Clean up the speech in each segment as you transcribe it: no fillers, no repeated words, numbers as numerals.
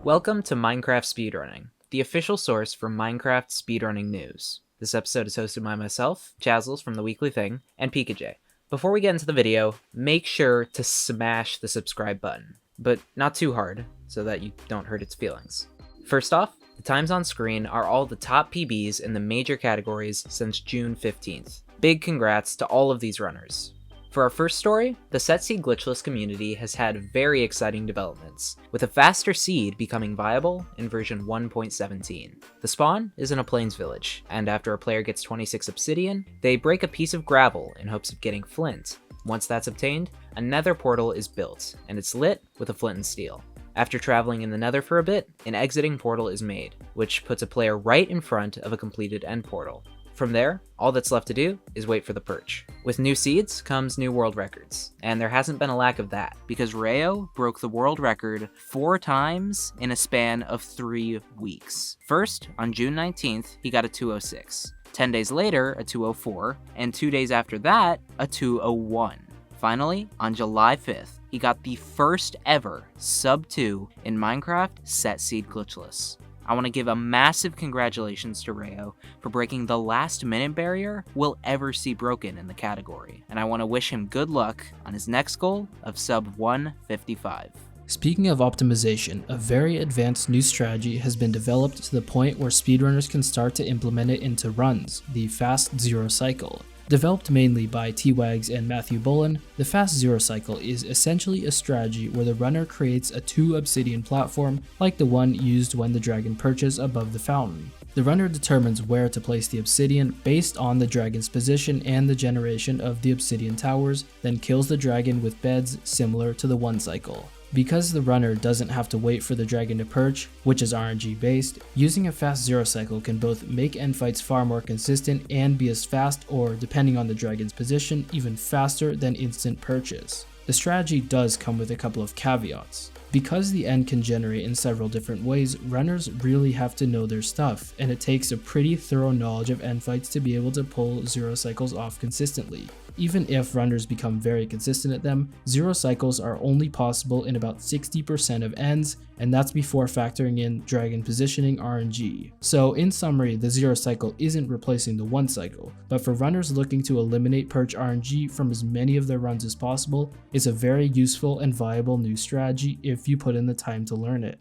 Welcome to Minecraft Speedrunning, the official source for Minecraft speedrunning news. This episode is hosted by myself, Chazzles from The Weekly Thing, and PikaJ. Before we get into the video, make sure to smash the subscribe button, but not too hard, so that you don't hurt its feelings. First off, the times on screen are all the top PBs in the major categories since June 15th. Big congrats to all of these runners. For our first story, the Setse Glitchless community has had very exciting developments, with a faster seed becoming viable in version 1.17. The spawn is in a plains village, and after a player gets 26 obsidian, they break a piece of gravel in hopes of getting flint. Once that's obtained, a nether portal is built, and it's lit with a flint and steel. After traveling in the nether for a bit, an exiting portal is made, which puts a player right in front of a completed end portal. From there, all that's left to do is wait for the perch. With new seeds comes new world records, and there hasn't been a lack of that, because Rayo broke the world record 4 times in a span of 3 weeks. First, on June 19th, he got a 206. 10 days later, a 204, and 2 days after that, a 201. Finally, on July 5th, he got the first ever sub 2 in Minecraft Setse Glitchless. I want to give a massive congratulations to Rayo for breaking the last minute barrier we'll ever see broken in the category, and I want to wish him good luck on his next goal of sub 155. Speaking of optimization, a very advanced new strategy has been developed to the point where speedrunners can start to implement it into runs, the Fast Zero Cycle. Developed mainly by T-Wags and Matthew Bullen, the Fast Zero Cycle is essentially a strategy where the runner creates a 2 obsidian platform like the one used when the dragon perches above the fountain. The runner determines where to place the obsidian based on the dragon's position and the generation of the obsidian towers, then kills the dragon with beds similar to the 1 cycle. Because the runner doesn't have to wait for the dragon to perch, which is RNG based, using a Fast Zero Cycle can both make end fights far more consistent and be as fast or, depending on the dragon's position, even faster than instant perches. The strategy does come with a couple of caveats. Because the end can generate in several different ways, runners really have to know their stuff, and it takes a pretty thorough knowledge of end fights to be able to pull zero cycles off consistently. Even if runners become very consistent at them, zero cycles are only possible in about 60% of ends, and that's before factoring in dragon positioning RNG. So in summary, the zero cycle isn't replacing the 1 cycle, but for runners looking to eliminate perch RNG from as many of their runs as possible, it's a very useful and viable new strategy if you put in the time to learn it.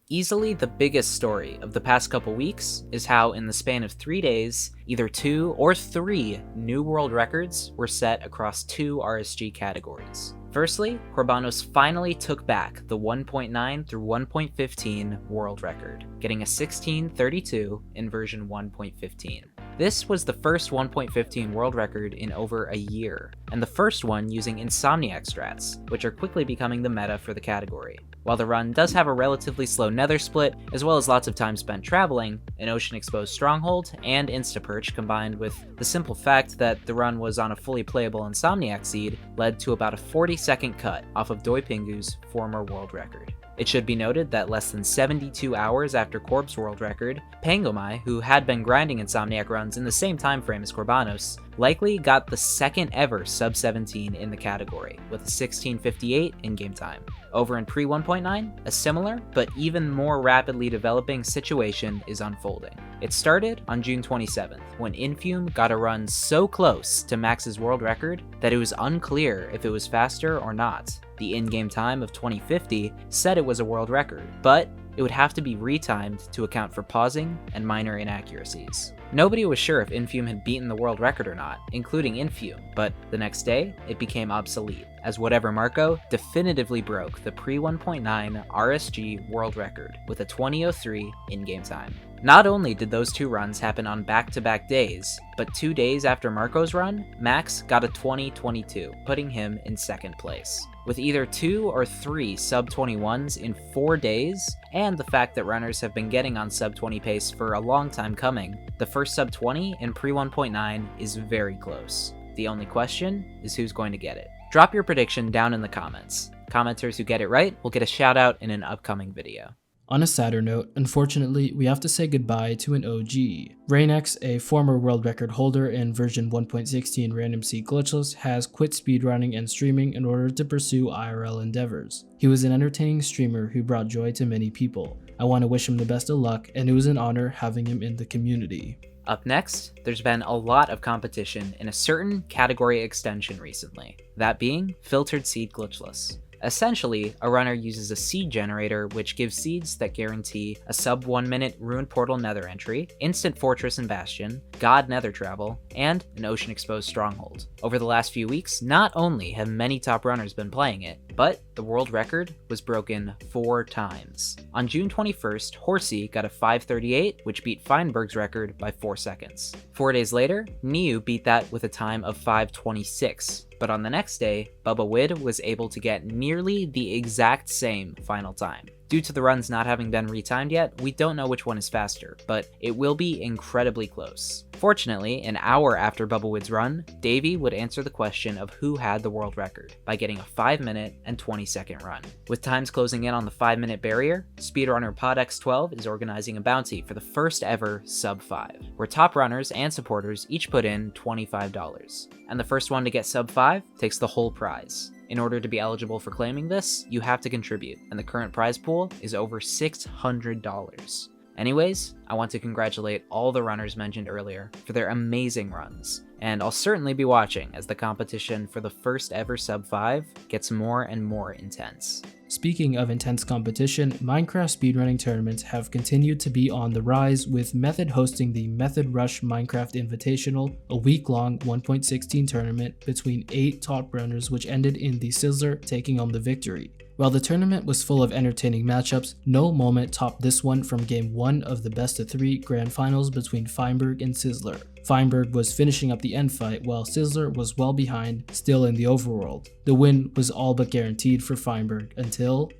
Easily the biggest story of the past couple weeks is how in the span of 3 days, either 2 or 3 new world records were set across 2 RSG categories. Firstly, Corbanos finally took back the 1.9 through 1.15 world record, getting a 16:32 in version 1.15. This was the first 1.15 world record in over a year, and the first one using Insomniac strats, which are quickly becoming the meta for the category. While the run does have a relatively slow nether split, as well as lots of time spent traveling, an ocean-exposed stronghold and insta-perch combined with the simple fact that the run was on a fully playable Insomniac seed led to about a 40-second cut off of Doi Pingu's former world record. It should be noted that less than 72 hours after Corb's world record, Pangomai, who had been grinding Insomniac runs in the same time frame as Corbanos, likely got the second ever sub 17 in the category, with a 16:58 in-game time. Over in pre 1.9, a similar, but even more rapidly developing situation is unfolding. It started on June 27th, when Infume got a run so close to Max's world record that it was unclear if it was faster or not. The in-game time of 2050 said it was a world record, but it would have to be retimed to account for pausing and minor inaccuracies. Nobody was sure if Infume had beaten the world record or not, including Infume, but the next day, it became obsolete, as Whatever Marco definitively broke the pre-1.9 RSG world record with a 20:03 in-game time. Not only did those 2 runs happen on back-to-back days, but 2 days after Marco's run, Max got a 20:22, putting him in 2nd place. With either 2 or 3 sub-21s in 4 days, and the fact that runners have been getting on sub-20 pace for a long time coming, the first sub-20 in pre-1.9 is very close. The only question is who's going to get it. Drop your prediction down in the comments. Commenters who get it right will get a shout out in an upcoming video. On a sadder note, unfortunately, we have to say goodbye to an OG. Rainex, a former world record holder in version 1.16 Random Seed Glitchless, has quit speedrunning and streaming in order to pursue IRL endeavors. He was an entertaining streamer who brought joy to many people. I want to wish him the best of luck, and it was an honor having him in the community. Up next, there's been a lot of competition in a certain category extension recently, that being Filtered Seed Glitchless. Essentially, a runner uses a seed generator which gives seeds that guarantee a sub 1 minute Ruined Portal Nether entry, Instant Fortress and Bastion, God Nether Travel, and an Ocean Exposed Stronghold. Over the last few weeks, not only have many top runners been playing it, but the world record was broken 4 times. On June 21st, Horsey got a 5:38, which beat Feinberg's record by 4 seconds. 4 days later, Niu beat that with a time of 5:26. But on the next day, Bubba Wid was able to get nearly the exact same final time. Due to the runs not having been retimed yet, we don't know which one is faster, but it will be incredibly close. Fortunately, an hour after Bubba Wid's run, Davey would answer the question of who had the world record by getting a 5-minute and 20-second run. With times closing in on the 5-minute barrier, speedrunner PodX12 is organizing a bounty for the first ever sub 5, where top runners and supporters each put in $25, and the first one to get sub 5 takes the whole prize. In order to be eligible for claiming this, you have to contribute, and the current prize pool is over $600. Anyways, I want to congratulate all the runners mentioned earlier for their amazing runs, and I'll certainly be watching as the competition for the first ever sub 5 gets more and more intense. Speaking of intense competition, Minecraft speedrunning tournaments have continued to be on the rise, with Method hosting the Method Rush Minecraft Invitational, a week-long 1.16 tournament between 8 top runners which ended in the Sizzler taking home the victory. While the tournament was full of entertaining matchups, no moment topped this one from Game 1 of the best of 3 grand finals between Feinberg and Sizzler. Feinberg was finishing up the end fight while Sizzler was well behind, still in the overworld. The win was all but guaranteed for Feinberg until...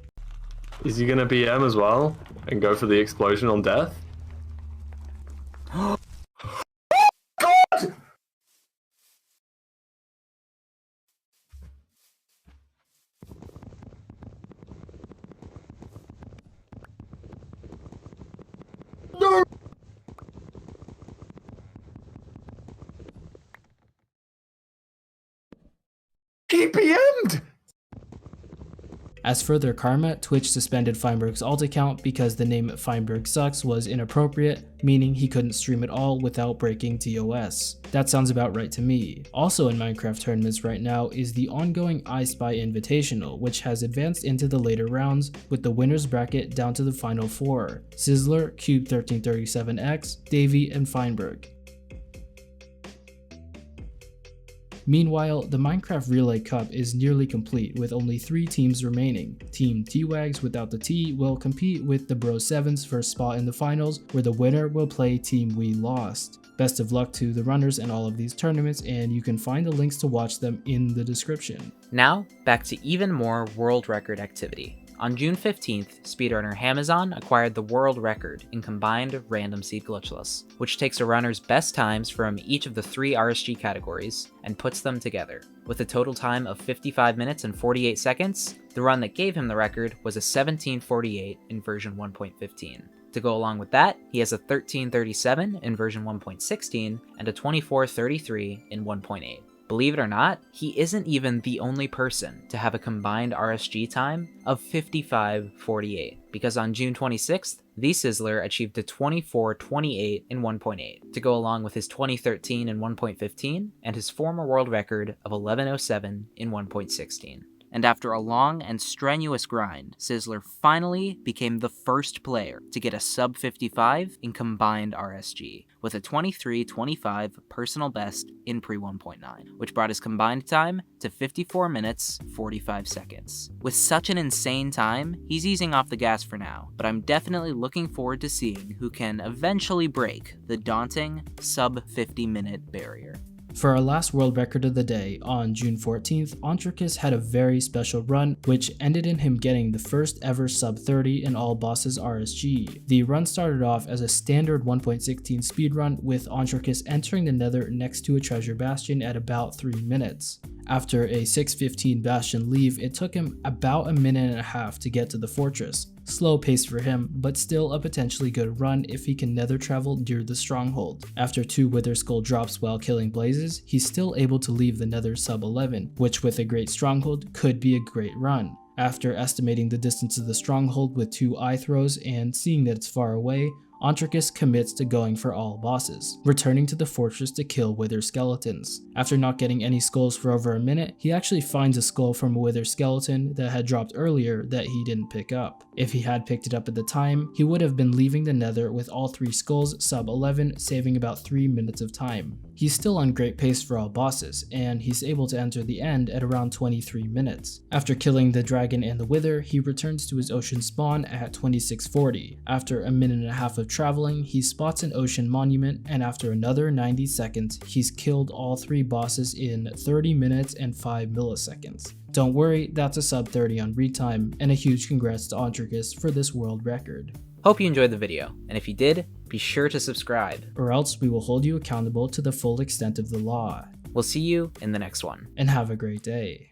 Is he gonna BM as well and go for the explosion on death? He PM'd! As for their karma, Twitch suspended Feinberg's alt account because the name Feinberg Sucks was inappropriate, meaning he couldn't stream at all without breaking TOS. That sounds about right to me. Also in Minecraft tournaments right now is the ongoing Spy Invitational, which has advanced into the later rounds with the winners bracket down to the final 4: Sizzler, Cube 1337X, Davey, and Feinberg. Meanwhile, the Minecraft Relay Cup is nearly complete with only 3 teams remaining. Team T-Wags without the T will compete with the Bro 7s for a spot in the finals, where the winner will play Team We Lost. Best of luck to the runners in all of these tournaments, and you can find the links to watch them in the description. Now, back to even more world record activity. On June 15th, speedrunner Hamazon acquired the world record in combined random seed glitchless, which takes a runner's best times from each of the 3 RSG categories and puts them together. With a total time of 55 minutes and 48 seconds, the run that gave him the record was a 17:48 in version 1.15. To go along with that, he has a 13:37 in version 1.16 and a 24:33 in 1.8. Believe it or not, he isn't even the only person to have a combined RSG time of 55:48, because on June 26th, the Sizzler achieved a 24:28 in 1.8, to go along with his 2013 in 1.15 and his former world record of 11:07 in 1.16. And after a long and strenuous grind, Sizzler finally became the first player to get a sub 55 in combined RSG, with a 23:25 personal best in pre 1.9, which brought his combined time to 54 minutes 45 seconds. With such an insane time, he's easing off the gas for now, but I'm definitely looking forward to seeing who can eventually break the daunting sub 50-minute barrier. For our last world record of the day, on June 14th, Entrekis had a very special run, which ended in him getting the first ever sub 30 in all bosses RSG. The run started off as a standard 1.16 speedrun, with Entrekis entering the nether next to a treasure bastion at about 3 minutes. After a 6:15 bastion leave, it took him about a minute and a half to get to the fortress. Slow pace for him, but still a potentially good run if he can nether travel near the stronghold. After 2 wither skull drops while killing blazes, he's still able to leave the nether sub 11, which with a great stronghold could be a great run. After estimating the distance of the stronghold with 2 eye throws and seeing that it's far away, Entrekis commits to going for all bosses, returning to the fortress to kill wither skeletons. After not getting any skulls for over a minute, he actually finds a skull from a wither skeleton that had dropped earlier that he didn't pick up. If he had picked it up at the time, he would have been leaving the nether with all 3 skulls sub 11, saving about 3 minutes of time. He's still on great pace for all bosses, and he's able to enter the end at around 23 minutes. After killing the dragon and the wither, he returns to his ocean spawn at 2640. After a minute and a half of traveling, he spots an ocean monument, and after another 90 seconds, he's killed all 3 bosses in 30 minutes and 5 milliseconds. Don't worry, that's a sub 30 on retime, and a huge congrats to Entrekis for this world record. Hope you enjoyed the video, and if you did, be sure to subscribe. Or else we will hold you accountable to the full extent of the law. We'll see you in the next one. And have a great day.